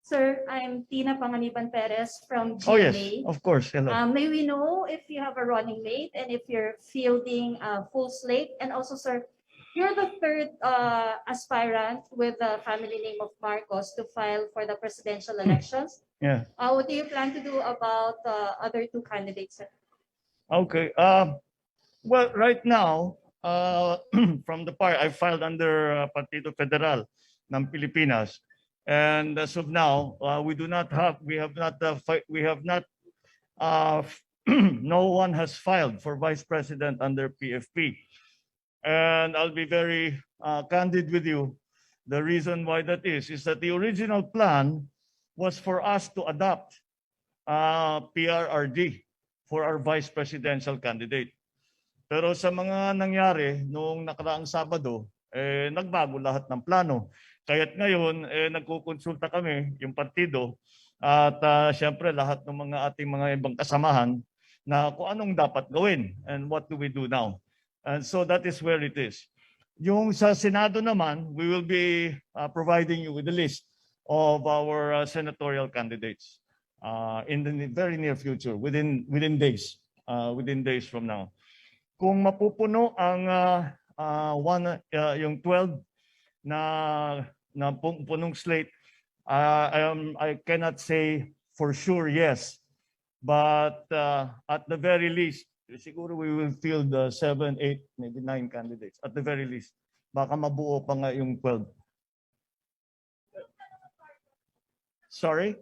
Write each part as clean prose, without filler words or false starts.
Sir, I'm Tina Panganiban Perez from Oh yes, GMA. of course. Hello. May we know if you have a running mate and if you're fielding a full slate? And also, sir, you're the third aspirant with the family name of Marcos to file for the presidential elections. Yeah. What do you plan to do about the other two candidates, sir? Okay. Well, right now, from the part I filed under Partido Federal ng Pilipinas, and as of now, we have not, no one has filed for vice president under PFP. And I'll be very candid with you. The reason why that is that the original plan was for us to adopt PRRD for our vice presidential candidate. Pero sa mga nangyari noong nakaraang Sabado, nagbago lahat ng plano. Kaya't ngayon, nagkukonsulta kami, yung partido, at siyempre lahat ng mga ating mga ibang kasamahan na kung anong dapat gawin and what do we do now. And so that is where it is. Yung sa Senado naman, we will be providing you with a list of our senatorial candidates in the very near future, within days from now. Kung mapupuno ang yung 12 na punong slate, I cannot say for sure yes, but at the very least, siguro we will field 7, 8, maybe 9 candidates at the very least. Baka mabuo pa nga yung 12. Sorry?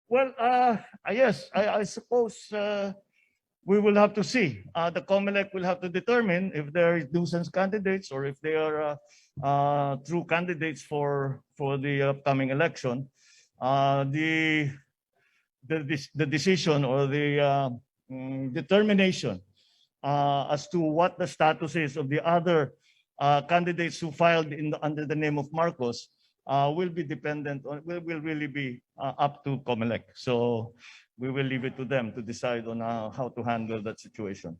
Well, yes, I suppose we will have to see. The COMELEC will have to determine if there are nuisance candidates or if they are true candidates for the upcoming election. The decision or the determination as to what the status is of the other candidates who filed under the name of Marcos will be dependent on, will really be up to COMELEC. So we will leave it to them to decide on how to handle that situation.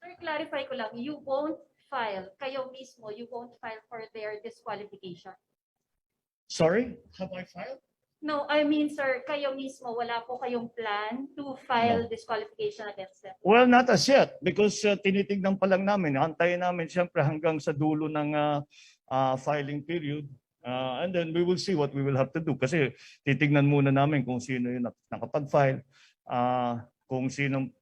Sir, clarify ko lang, you won't file, kayo mismo, you won't file for their disqualification. Sorry? Have I filed? No, I mean, sir, kayo mismo, wala po kayong plan to file disqualification against them? Well, not as yet, because tinitignan pa lang namin. Antayin namin siyempre hanggang sa dulo ng filing period. And then we will see what we will have to do. Kasi titignan muna namin kung sino yung nakapag-file. Kung sino,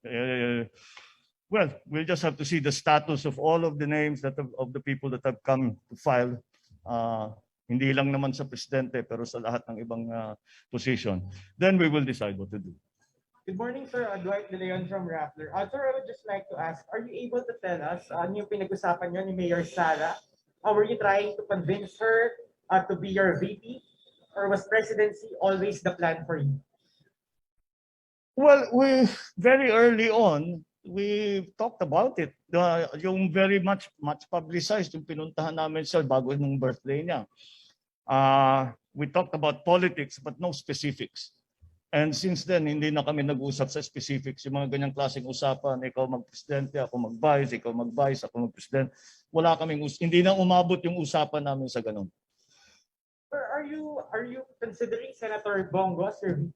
well, we'll just have to see the status of all of the names of the people that have come to file. Hindi lang naman sa presidente, pero sa lahat ng ibang position. Then we will decide what to do. Good morning, sir. Dwight De Leon from Rappler. Sir, I would just like to ask, are you able to tell us ano yung pinag-usapan nyo ni Mayor Sara? Were you trying to convince her to be your VP? Or was presidency always the plan for you? Well, very early on, we talked about it. Yung very much publicized, yung pinuntahan namin siya bago nung birthday niya. We talked about politics but no specifics. And since then, hindi na kami nag-usap sa specifics. Yung mga ganyang klaseng usapan, ikaw mag-presidente, ako mag-vice, ikaw mag-vice, ako mag-president. Wala kaming hindi na umabot yung usapan namin sa ganun. Sir, are you considering Senator Bongo as your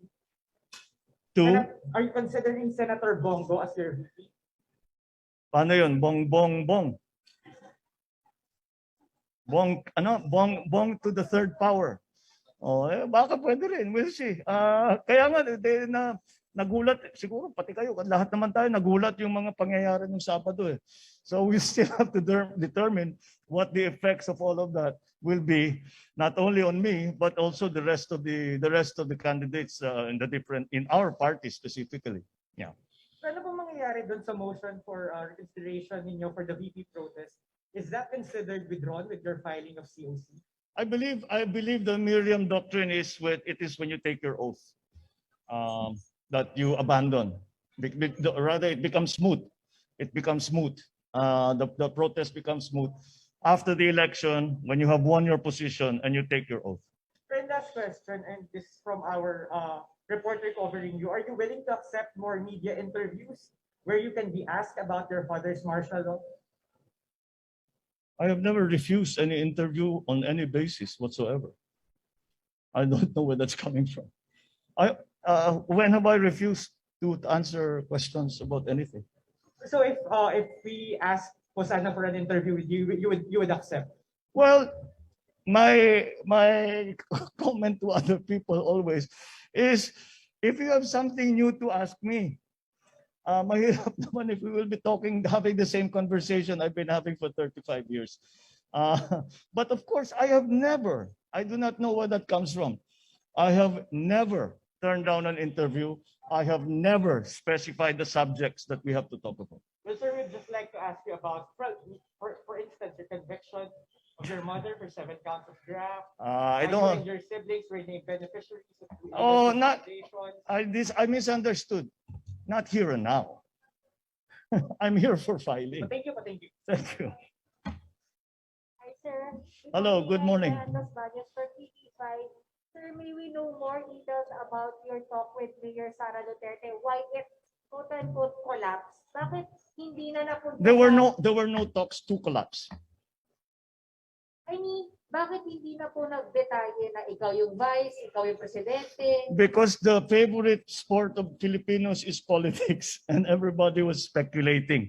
VP? Are you considering Senator Bongo as your VP? Paano yun? Bong to the third power. Baka pwede rin. We'll see. Kaya nga, nagulat, siguro pati kayo, lahat naman tayo nagulat yung mga pangyayari ng Sabado. So we still have to determine what the effects of all of that will be, not only on me, but also the rest of the candidates in our party specifically. Yeah. Ano po mangyayari doon sa motion for reconsideration ninyo for the VP protest? Is that considered withdrawn with your filing of COC? I believe the Miriam doctrine is when you take your oath that you abandon. Rather, it becomes smooth. It becomes smooth. The protest becomes smooth after the election when you have won your position and you take your oath. And last question, and this is from our reporter covering you. Are you willing to accept more media interviews where you can be asked about your father's martial law? I have never refused any interview on any basis whatsoever. I don't know where that's coming from. When have I refused to answer questions about anything? So if we ask po sana for an interview with you, you would accept. Well, my comment to other people always is, if you have something new to ask me, mahirap naman if we will be having the same conversation I've been having for 35 years. But of course, I do not know where that comes from. I have never turned down an interview. I have never specified the subjects that we have to talk about. Well, sir, we'd just like to ask you about, for instance, your conviction of your mother for 7 counts of graft. I You don't. and your siblings were named beneficiaries of Oh, not. foundations. I misunderstood. Not here and now. I'm here for filing. Thank you, thank you. Thank you. Hi, sir. Hello, good morning. Los Baños for TV5. Sir, may we know more details about your talk with Mayor Sara Duterte? Why it quote-unquote collapse? Bakit hindi na napunta There were sa- no talks to collapse. I mean, bakit hindi na po nagdetalye na ikaw yung vice, ikaw yung presidente? Because the favorite sport of Filipinos is politics, and everybody was speculating.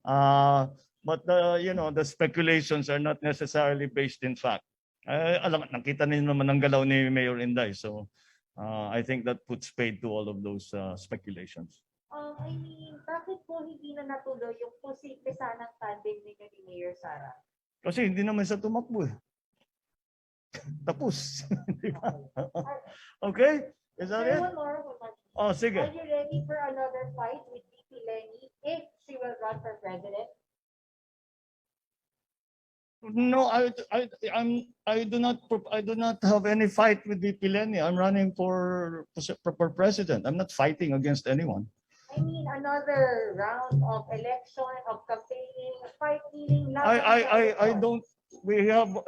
But the speculations are not necessarily based in fact. Alam, nakita niyo naman ang galaw ni Mayor Inday, so I think that puts paid to all of those speculations. I mean, bakit po hindi na natuloy yung posible sanang tandem ninyo ni Mayor Sara? Kasi hindi naman sa tumakbo eh. Tapos. Di ba? Okay? Is that it? Sir, one more. Oh, sige. Are you ready for another fight with VP Lenny if she will run for president? No, I do not have any fight with VP Lenny. I'm running for president. I'm not fighting against anyone. I mean, another round of election, of campaigning, fight meaning I don't. We have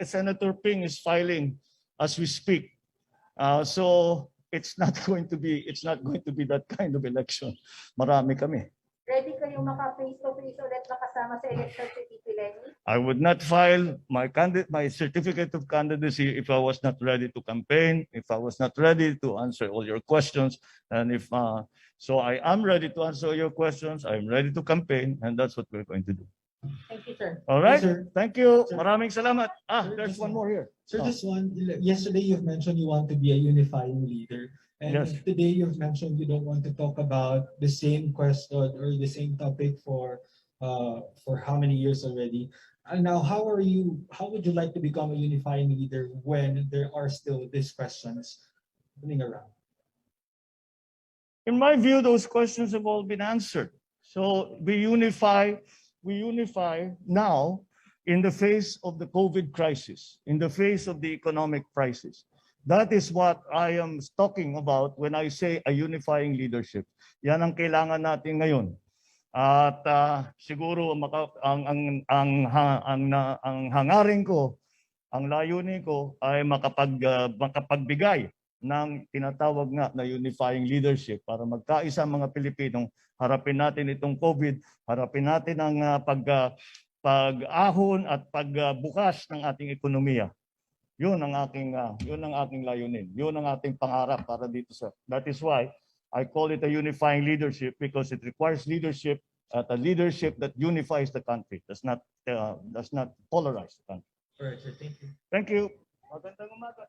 Senator Ping is filing as we speak. So it's not going to be that kind of election. Marami kami. Ready kayong maka-face-to-face ulit makasama sa election si VP Lenny? I would not file my certificate of candidacy if I was not ready to campaign, if I was not ready to answer all your questions, and so I am ready to answer your questions. I'm ready to campaign, and that's what we're going to do. Thank you, sir. All right. Yes, sir. Thank you. Sir. Maraming salamat. Sir, There's this one one. more here. Sir, Oh. this one, yesterday you've mentioned you want to be a unifying leader. And Yes. today you've mentioned you don't want to talk about the same question or the same topic for how many years already. And now, how would you like to become a unifying leader when there are still these questions running around? In my view, those questions have all been answered. So we unify now in the face of the COVID crisis, in the face of the economic crisis. That is what I am talking about when I say a unifying leadership. Yan ang kailangan natin ngayon. At siguro ang hangarin ko, ang layunin ko ay makapagbigay ng tinatawag nga na unifying leadership para magkaisa ang mga Pilipino, harapin natin itong COVID, harapin natin ang pag-ahon at pagbukas ng ating ekonomiya. Yun ang aking layunin. Yun ang ating pangarap para dito sa. That is why I call it a unifying leadership, because it requires leadership at a leadership that unifies the country, does not polarize the country. All right, sir. Thank you. Thank you. Magandang umaga.